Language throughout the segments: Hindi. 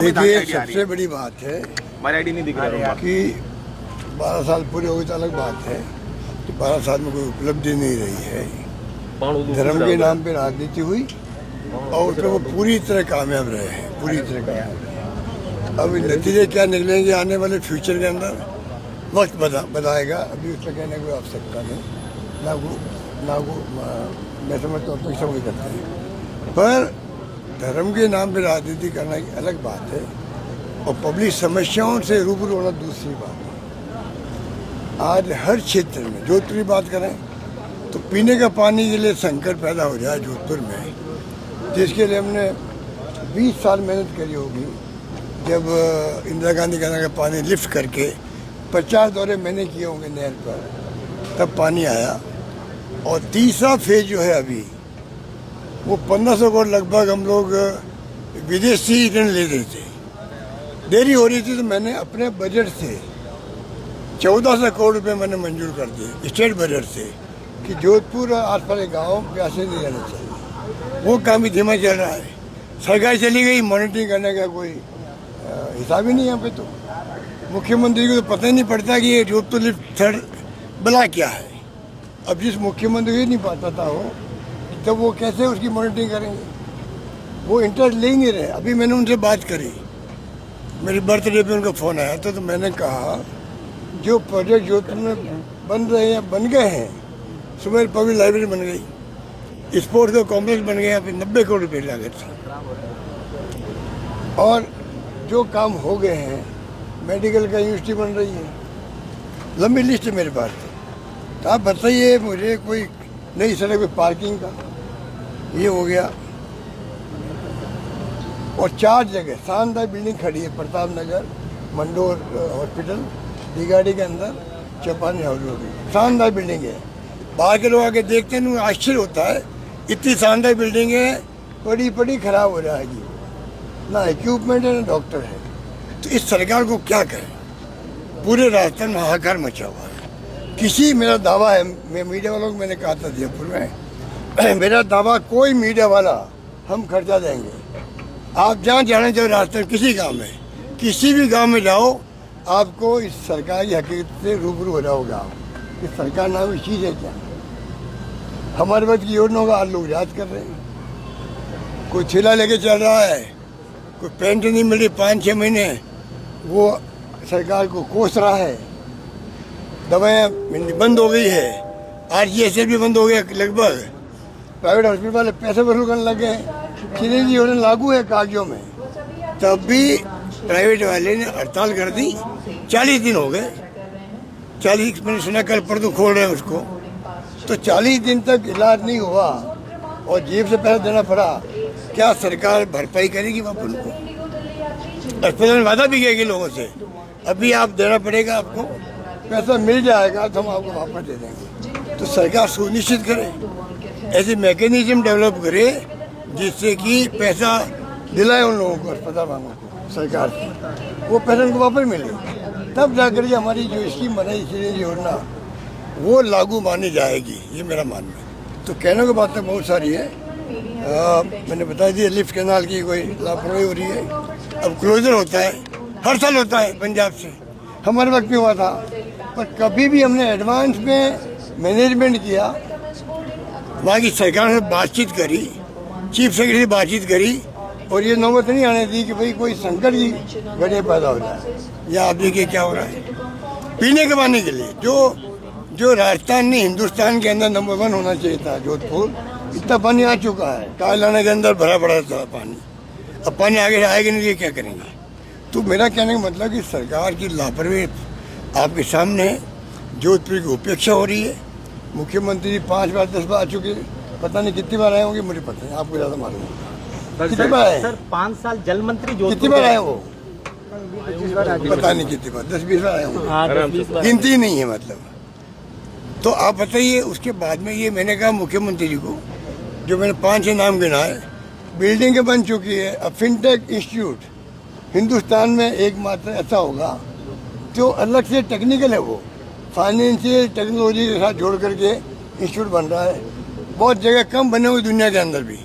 देखिए, सबसे बड़ी बात है हमारी आईडी नहीं दिख रहा कि 12 साल पूरे हो गए तो अलग बात है कि 12 साल में कोई उपलब्धि नहीं रही है। धर्म के नाम पे राजनीति हुई और उसमें वो पूरी तरह कामयाब रहे हैं, पूरी तरह कामयाब रहे। अब नतीजे क्या निकलेंगे आने वाले फ्यूचर के अंदर वक्त बताएगा। अभी उसमें कहने की कोई आवश्यकता नहीं, ना वो मैं समझता हूँ तो सब वही करते हैं। पर धर्म के नाम पे राजनीति करना एक अलग बात है और पब्लिक समस्याओं से रूबरू होना दूसरी बात है। आज हर क्षेत्र में जोधपुर की बात करें तो पीने का पानी के लिए संकट पैदा हो जाए जोधपुर में, जिसके लिए हमने 20 साल मेहनत करी होगी। जब इंदिरा गांधी का पानी लिफ्ट करके 50 दौरे मैंने किए होंगे नहर पर, तब पानी आया। और तीसरा फेज जो है अभी वो 1500 करोड़ लगभग हम लोग विदेशी ऋण ले रहे थे, देरी हो रही थी तो मैंने अपने बजट से 1400 करोड़ रुपए मैंने मंजूर कर दिए स्टेट बजट से कि जोधपुर और आसपास के गाँव प्यासे नहीं रहने चाहिए। वो काम भी धीमा चल रहा है। सरकार चली गई, मॉनिटरिंग करने का कोई हिसाब ही नहीं यहाँ पे। तो मुख्यमंत्री को तो पता ही नहीं पड़ता कि ये जोधपुर लिफ्ट थर्ड बला क्या है। अब जिस मुख्यमंत्री को नहीं पता था हो तो वो कैसे उसकी मॉनिटरिंग करेंगे? वो इंटरेस्ट ले ही नहीं रहे। अभी मैंने उनसे बात करी, मेरी बर्थडे पे उनका फ़ोन आया था, तो मैंने कहा जो प्रोजेक्ट जोधपुर में बन रहे हैं बन गए हैं। सुबह पब्लिक लाइब्रेरी बन गई, स्पोर्ट्स का कॉम्प्लेक्स बन गया, फिर 90 करोड़ रुपये लागत थी। और जो काम हो गए हैं, मेडिकल का यूनिवर्सिटी बन रही है, लंबी लिस्ट है मेरे पास। तो आप बताइए मुझे कोई नई सड़क पे पार्किंग का ये हो गया। और 4 जगह शानदार बिल्डिंग खड़ी है, प्रताप नगर, मंडोर हॉस्पिटल, दिगाड़ी के अंदर चौपानी हाउस होगी, शानदार बिल्डिंग है। बाहर के लोग आके देखते हैं उन्हें आश्चर्य होता है, इतनी शानदार बिल्डिंग है, पड़ी खराब हो जाएगी, ना इक्विपमेंट है ना डॉक्टर है। तो इस सरकार को क्या करें? पूरे राजस्थान में हाहाकार मचा हुआ है। किसी मेरा दावा है, मैं मीडिया वालों को मैंने कहा था जयपुर में, मेरा दावा कोई मीडिया वाला हम खर्चा देंगे। आप जहाँ जाना चाहो राजस्थान किसी गांव में, किसी भी गांव में जाओ, आपको इस सरकार की हकीकत से रूबरू हो जाओगे। आप इस सरकार नाम की चीज़ है क्या? हमारे वक्त की योजनाओं का आज लोग याद कर रहे हैं। कोई ठेला लेके चल रहा है, कोई पेंट नहीं मिली 5-6 महीने, वो सरकार को कोस रहा है। दवाएं बंद हो गई है, RGSL भी बंद हो गया लगभग। प्राइवेट हॉस्पिटल वाले पैसे वसूल करने लगे हैं। सीधी योजना लागू है कागजों में, तब भी प्राइवेट वाले ने हड़ताल कर दी। 40 दिन हो गए, 40 मैंने सुना कल परसों खोल रहे हैं उसको। तो 40 दिन तक इलाज नहीं हुआ और जेब से पैसा देना पड़ा। क्या सरकार भरपाई करेगी बापू उनको? अस्पताल में वादा भी किया लोगों से, अभी आप देना पड़ेगा, आपको पैसा मिल जाएगा तो हम आपको वापस दे देंगे। तो सरकार सुनिश्चित करे, ऐसे मैकेनिज्म डेवलप करे जिससे कि पैसा दिलाए उन लोगों को, अस्पताल वालों को सरकार से, वो पैसा उनको वापस मिले। तब जाकर के हमारी जो स्कीम बनाई सीधी योजना वो लागू मानी जाएगी, ये मेरा मानना है। तो कहने की बातें बहुत सारी है। मैंने बता दिया लिफ्ट कैनाल की कोई लापरवाही हो रही है। अब क्लोजर होता है, हर साल होता है पंजाब से, हमारे वक्त में हुआ था। पर कभी भी हमने एडवांस में मैनेजमेंट किया, वहाँ की सरकार से बातचीत करी, चीफ सेक्रेटरी से बातचीत करी, और ये नौबत नहीं आने दी कि भाई कोई संकट की घड़ी पैदा हो जाए। या आप देखिए क्या हो रहा है पीने के पानी के लिए, जो राजस्थान नहीं हिंदुस्तान के अंदर नंबर 1 होना चाहिए था जोधपुर, इतना पानी आ चुका है। कालाना के अंदर भरा पड़ा था पानी, अब पानी आगे आएगा नहीं, क्या करेंगे? तो मेरा कहने का मतलब कि सरकार की लापरवाही आपके सामने है। जोधपुर की उपेक्षा हो रही है। मुख्यमंत्री 5 बार 10 बार आ चुके, पता नहीं कितनी बार आए होंगे, मुझे पता नहीं, आपको ज़्यादा मालूम होगा। कितनी बार आए? सर 5 साल जल मंत्री कितनी बार आए वो? पता नहीं कितनी बार, 10-20 बार आए होंगे, गिनती नहीं है मतलब। तो आप बताइए, उसके बाद में ये मैंने कहा मुख्यमंत्री जी को, जो मैंने 5-6 नाम गिनाए, बिल्डिंगें बन चुकी है। अब फिनटेक इंस्टीट्यूट हिंदुस्तान में एकमात्र ऐसा होगा जो अलग से टेक्निकल है, वो फाइनेंशियल टेक्नोलॉजी के साथ जोड़ करके इंस्टीट्यूट बन रहा है। बहुत जगह कम बने हुए दुनिया के अंदर भी,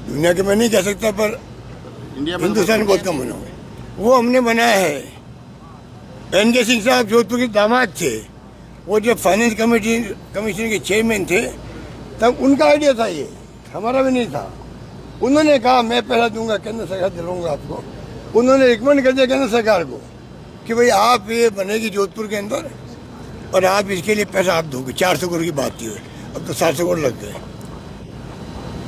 दुनिया के मैं नहीं कह सकता, पर इंडिया में हिंदुस्तान में बहुत कम बने हुए, वो हमने बनाया है। NK सिंह साहब जोधपुर के दामाद थे, वो जब फाइनेंस कमीशन के चेयरमैन थे तब उनका आइडिया था, ये हमारा भी नहीं था। उन्होंने कहा मैं पैसा दूंगा, केंद्र सरकार दिलाऊंगा आपको। उन्होंने रिकमेंड कर दिया केंद्र सरकार को कि भाई आप ये बनेगी जोधपुर के अंदर और आप इसके लिए पैसा आप दोगे। 400 करोड़ की बात थी, अब तो 700 करोड़ लग गए।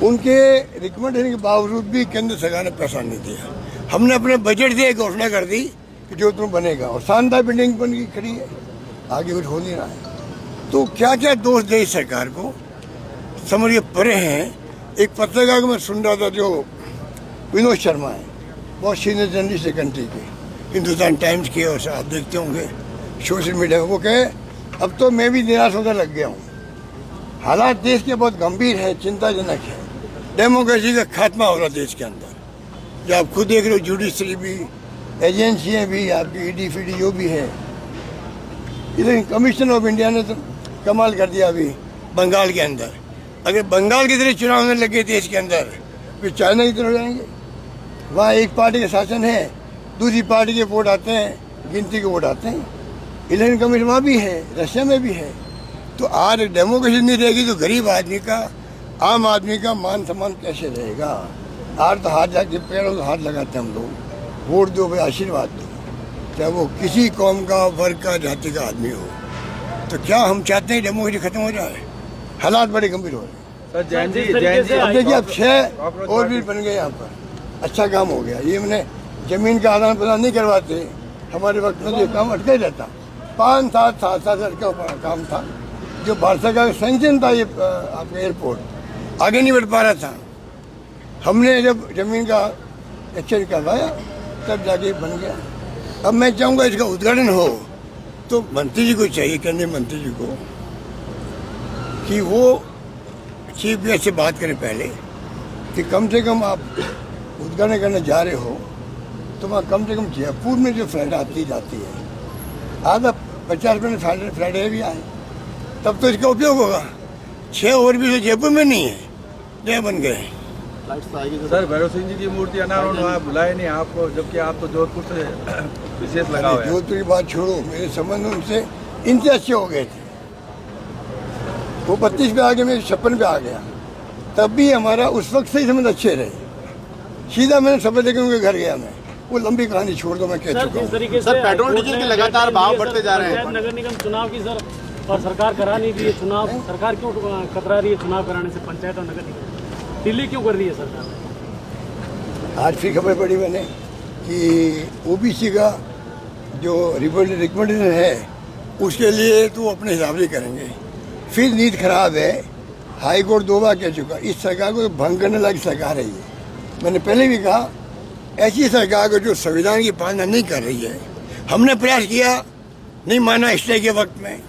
उनके रिकमेंडेशन के बावजूद भी केंद्र सरकार ने पैसा नहीं दिया। हमने अपने बजट से घोषणा कर दी कि जोधपुर बनेगा और शानदार बिल्डिंग बन गई, खड़ी है, आगे कुछ हो नहीं रहा है। तो क्या क्या दोष दे इस सरकार को, समझ के परे हैं। एक पत्रकार को मैं सुन रहा था, जो विनोद शर्मा है, बहुत सीनियर जर्नलिस्ट है कंट्री के, हिंदुस्तान टाइम्स के, और आप देखते होंगे सोशल मीडिया में। वो कहे अब तो मैं भी निराश होकर लग गया हूँ, हालात देश के बहुत गंभीर है, चिंताजनक है। डेमोक्रेसी का खात्मा हो रहा देश के अंदर, जो आप खुद देख रहे हो, जुडिशरी भी, एजेंसियाँ भी, आपकी ED FID जो भी है। इधर कमीशन ऑफ इंडिया ने तो कमाल कर दिया अभी बंगाल के अंदर। अगर बंगाल की तरह चुनाव होने लगे देश के अंदर, फिर चाइना की तरह हो जाएंगे। वहाँ एक पार्टी का शासन है, दूसरी पार्टी के वोट आते हैं, गिनती के वोट आते हैं। इलेक्शन कमीशन वहाँ भी है, रशिया में भी है। तो आज डेमोक्रेसी नहीं रहेगी तो गरीब आदमी का, आम आदमी का मान सम्मान कैसे रहेगा। आज तो हाथ जाके पेड़ों को हाथ लगाते हैं हम लोग, वोट दो भाई, आशीर्वाद दो, चाहे वो किसी कौम का, वर्ग का, जाति का आदमी हो। तो क्या हम चाहते हैं डेमोक्रेसी खत्म हो जाए? हालात बड़े गंभीर हो रहे हैं। सर जैन जी अब देखिए, अब 6 और भी बन गए यहाँ पर, अच्छा काम हो गया। ये मैंने जमीन का आदान प्रदान नहीं करवाते, हमारे वक्त में तो ये काम अटका ही रहता। 5-7 साल अटका काम था, जो भारत सरकार का सैंक्शन था, ये आपका एयरपोर्ट आगे नहीं बढ़ पा रहा था। हमने जब जमीन का एक्सचेंज करवाया तब जाके बन गया। अब मैं चाहूँगा इसका उद्घाटन हो तो मंत्री जी को चाहिए, केंद्रीय मंत्री जी को, कि वो चीफ गेस्ट से बात करें पहले कि कम से कम आप उद्घाटन करने जा रहे हो तो वहाँ कम से कम जयपुर में जो फ्लाइट आती जाती है, आधा 50% फ्लाइट भी आए, तब तो इसका उपयोग होगा। 6 और भी तो जयपुर में नहीं है, नया बन गए। सर भैरव सिंह जी की मूर्ति अनावरण हुआ, बुलाए नहीं आपको, जबकि आप तो जोधपुर से विशेष लगा हुआ है। जोधपुर की बात छोड़ो, मेरे संबंध उनसे इनसे अच्छे हो गए थे। वो 32 पे आ गया, मैं 56 पे आ गया, तब भी हमारा उस वक्त से ही संबंध अच्छे रहे। सीधा मैंने शपथ लेकर उनके घर गया। मैं वो लंबी कहानी छोड़ दो, मैं कह चुका हूँ। सर पेट्रोल डीजल के लगातार भाव बढ़ते जा रहे हैं। नगर निगम चुनाव की सर, और सरकार करा नहीं रही है चुनाव। सरकार क्यों कतरा रही है चुनाव कराने से? पंचायत और नगर निगम दिल्ली क्यों कर रही है सरकार? आज फिर खबर पड़ी मैंने कि OBC का जो रिकमेंडेशन है उसके लिए तो अपने हिसाब से करेंगे। फिर नीति खराब है, हाई कोर्ट 2 बार कह चुका। इस सरकार को भंग करने लायक सरकार है ये। मैंने पहले भी कहा, ऐसी सरकार को जो संविधान की पालना नहीं कर रही है। हमने प्रयास किया, नहीं माना, स्टे के वक्त में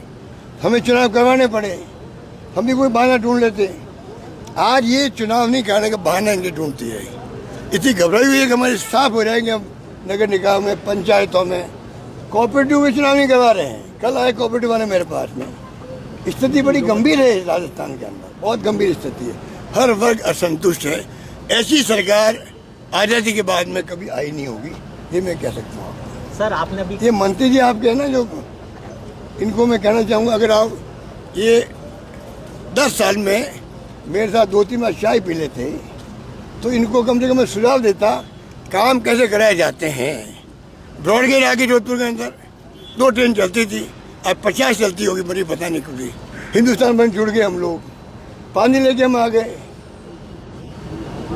हमें चुनाव करवाने पड़े, हम भी कोई बहाना ढूंढ लेते। आज ये चुनाव नहीं कराने का बहाना इनकी ढूंढती है। इतनी घबराई हुई है कि हमारे साफ हो जाएंगे हम नगर निकाय में, पंचायतों में। कोऑपरेटिव में चुनाव नहीं करवा रहे हैं। कल आए कोऑपरेटिव वाले मेरे पास में, स्थिति बड़ी गंभीर है राजस्थान के अंदर, बहुत गंभीर स्थिति है। हर वर्ग असंतुष्ट है। ऐसी सरकार आज़ादी के बाद में कभी आई नहीं होगी, ये मैं कह सकता हूँ। सर आपने अभी ये मंत्री जी आपके हैं ना, जो इनको मैं कहना चाहूँगा, अगर आप ये 10 साल में मेरे साथ 2-3 बार चाय पी लेते तो इनको कम से कम मैं सुझाव देता काम कैसे कराए जाते हैं। ब्रॉडगेज आगे जोधपुर के अंदर 2 ट्रेन चलती थी, अब 50 चलती होगी, मुझे पता नहीं कभी। हिंदुस्तान बैंक जुड़ गए हम लोग, पानी लेके हम आ गए।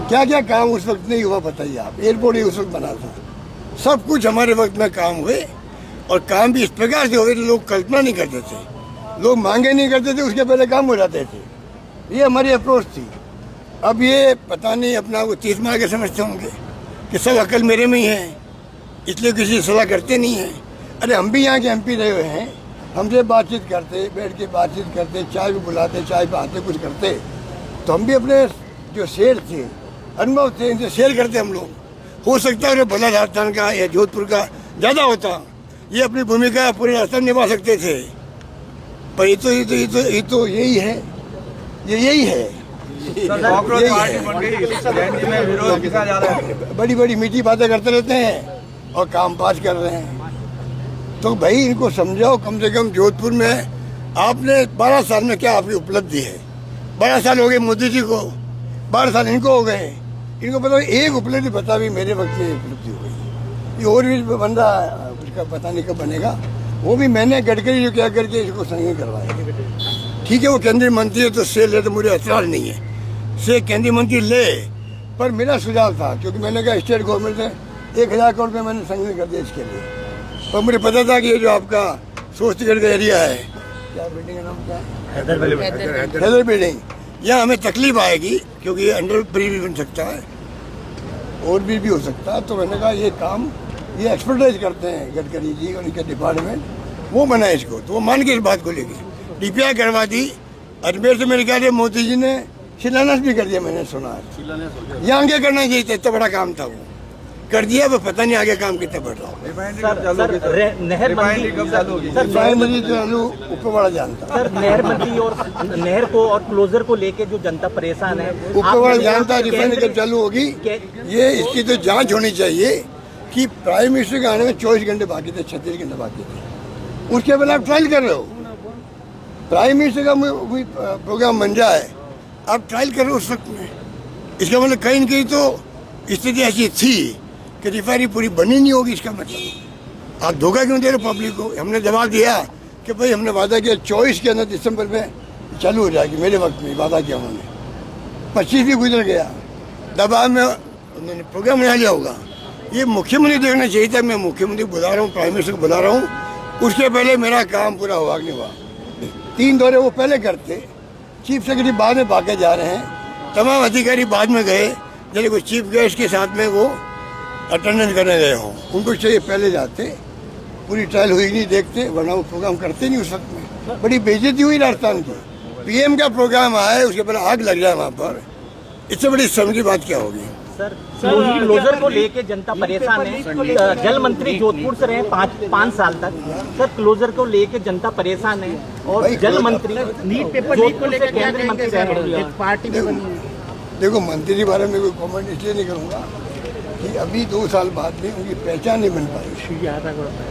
क्या क्या काम उस वक्त नहीं हुआ बताइए आप। एयरपोर्ट ही उस वक्त बना था, सब कुछ हमारे वक्त में काम हुए, और काम भी इस प्रकार से हुए लोग कल्पना नहीं करते थे, लोग मांगे नहीं करते थे, उसके पहले काम हो जाते थे। ये हमारी अप्रोच थी। अब ये पता नहीं अपना को 30 माह के समझते होंगे कि सब अकल मेरे में ही है, इसलिए किसी सलाह करते नहीं हैं। अरे हम भी यहाँ के MP रहे हुए हैं, हमसे बातचीत करते, बैठ के बातचीत करते, चाय भी बुलाते, चाय पे आते, कुछ करते, तो हम भी अपने जो शेर थे, अनुभव थे, इनसे शेयर करते हम लोग। हो सकता है भला राजस्थान का या जोधपुर का ज़्यादा होता, ये अपनी भूमिका पूरे राजस्थान निभा सकते थे, पर ये तो यही है, ये यही है। सर कॉकरोच यही पार्टी है। बन गई जयंती में विरोध कितना ज्यादा है। बड़ी बड़ी मीठी बातें करते रहते हैं और काम पास कर रहे हैं। तो भाई इनको समझाओ, कम से कम जोधपुर में आपने 12 साल में क्या आपकी उपलब्धि है। 12 साल हो गए मोदी जी को, 12 साल इनको हो गए। इनको पता एक उपलब्धि बता भी मेरे वक्त में उपलब्धि हो गई। ये और भी बंदा उसका पता नहीं कब बनेगा। वो भी मैंने गडकरी जो क्या करके इसको संगी करवाया। ठीक है वो केंद्रीय मंत्री है तो से ले, तो मुझे एतराज नहीं है, से केंद्रीय मंत्री ले। पर मेरा सुझाव था, क्योंकि मैंने कहा स्टेट गवर्नमेंट से 1000 करोड़ रुपये मैंने संगी कर दिया इसके लिए। पर मुझे पता था कि ये जो आपका सोचगढ़ का एरिया है, क्या बिल्डिंग का नाम क्या है, हैदर बिल्डिंग, यहाँ हमें तकलीफ आएगी क्योंकि ये अंडर ब्रिज भी बन सकता है और भी हो सकता है। तो मैंने कहा ये काम ये एक्सपर्टाइज करते हैं गडकरी जी और उनके डिपार्टमेंट, वो बनाए इसको। तो वो मान के इस बात को लेके डीपीआई करवा दी। अजमेर से मेरे ख्याल मोदी जी ने शिलान्यास भी कर दिया, मैंने सुना है। यहाँ आगे करना चाहिए था, इतना बड़ा काम था वो कर दिया। वो पता नहीं आगे काम कितना बढ़ रहा हो। रिफाइनरी चालू ऊपर वाला जानता, सर नहर मंत्री और नहर को और क्लोजर को लेके जो जनता परेशान है, ऊपर वाला जानता। रिफाइनरी कब चालू होगी ये, इसकी तो जांच होनी चाहिए कि प्राइम मिनिस्टर के आने में 24 घंटे बाकी थे, 36 घंटे बाकी थे। उसके बाद आप ट्रायल कर रहे हो। प्राइम मिनिस्टर का प्रोग्राम बन जाए, आप ट्रायल कर रहे हो उस वक्त में। इसका मतलब कहीं न कहीं तो स्थिति ऐसी थी कि रिफाइनरी पूरी बनी नहीं होगी। इसका मतलब आप धोखा क्यों दे रहे हो पब्लिक को। हमने जवाब दिया कि भाई हमने वादा किया 24 के अंदर दिसंबर में चालू हो जाएगी। मेरे वक्त में वादा किया उन्होंने, 25 भी गुजर गया। दबाव में उन्होंने प्रोग्राम बना लिया होगा। ये मुख्यमंत्री देखना चाहिए था। मैं मुख्यमंत्री बुला रहा हूँ, प्राइम मिनिस्टर को बुला रहा हूँ, उसके पहले मेरा काम पूरा हुआ कि नहीं हुआ। 3 दौरे वो पहले करते, चीफ सेक्रेटरी बाद में भागे जा रहे हैं, तमाम अधिकारी बाद में गए। जैसे कोई चीफ गेस्ट के साथ में वो अटेंडेंस करने गए हों, उनको चाहिए पहले जाते, पूरी ट्रायल हुई नहीं देखते, वरना वो प्रोग्राम करते नहीं उस वक्त में। बड़ी बेइज्जती हुई राजस्थान की। पीएम का प्रोग्राम आए, उसके पहले आग लग जाए वहाँ पर, इससे बड़ी शर्म की बात क्या होगी। सर क्लोजर को लेके जनता परेशान है। जल मंत्री जोधपुर से रहे 5 साल तक। सर क्लोजर को लेके जनता परेशान है और जल मंत्री नीट पेपर लीक को लेकर केंद्रीय मंत्री रहे पार्टी में बनी। देखो मंत्री के बारे में कोई कमेंट इसलिए नहीं करूँगा कि अभी 2 साल बाद में उनकी पहचान नहीं बन पाई।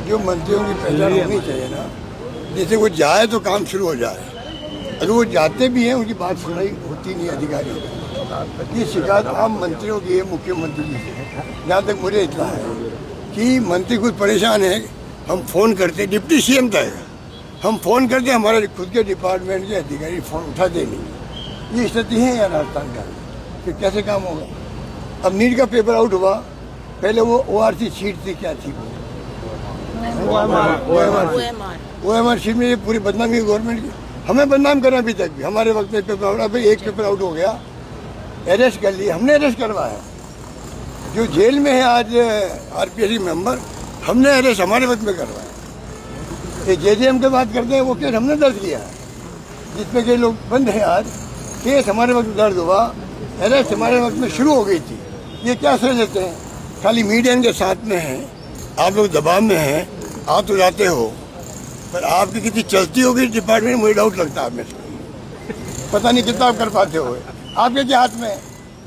जो मंत्रियों की पहचान होनी चाहिए ना, जैसे वो जाए तो काम शुरू हो जाए। अगर वो जाते भी हैं उनकी बात सुनाई होती नहीं अधिकारियों को। ये शिकायत आम मंत्रियों की है, मुख्यमंत्री जी से। जहाँ तक मुझे इतना है कि मंत्री खुद परेशान है। हम फ़ोन करते, डिप्टी सीएम था, हम फ़ोन करते, हमारे खुद के डिपार्टमेंट के अधिकारी फ़ोन उठाते नहीं। ये स्थिति है यार राजस्थान का, फिर कैसे काम होगा। अब नीट का पेपर आउट हुआ, पहले वो ORC शीट थी, क्या थी वो OMR शीट में ये पूरी बदनामी गवर्नमेंट की। हमें बदनाम करना अभी तक भी। हमारे वक्त में पेपर आउट, भाई एक पेपर आउट हो गया, अरेस्ट कर लिया, हमने अरेस्ट करवाया। जो जेल में है आज RPSC मेंबर, हमने अरेस्ट हमारे वक्त में करवाया। ये JJM की बात करते हैं, वो केस हमने दर्ज किया है, जिसमें के लोग बंद हैं आज। केस हमारे वक्त दर्ज हुआ, अरेस्ट हमारे वक्त में शुरू हो गई थी। ये क्या समझ लेते हैं, खाली मीडिया के साथ में है, आप लोग दबाव में हैं, आप तो जाते हो, पर आपकी कितनी चलती होगी डिपार्टमेंट, मुझे डाउट लगता है। आप में पता नहीं कितना आप कर पाते हो। आपके क्या हाथ में,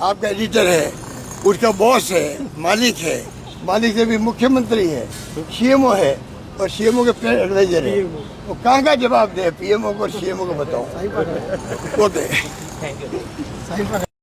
आपका एडिटर है, उसका बॉस है, मालिक है, मालिक से भी मुख्यमंत्री है, CMO है और CMO के प्रेस एडवाइजर है। वो कहाँ का जवाब दे PMO को और CMO को बताओ। ओके।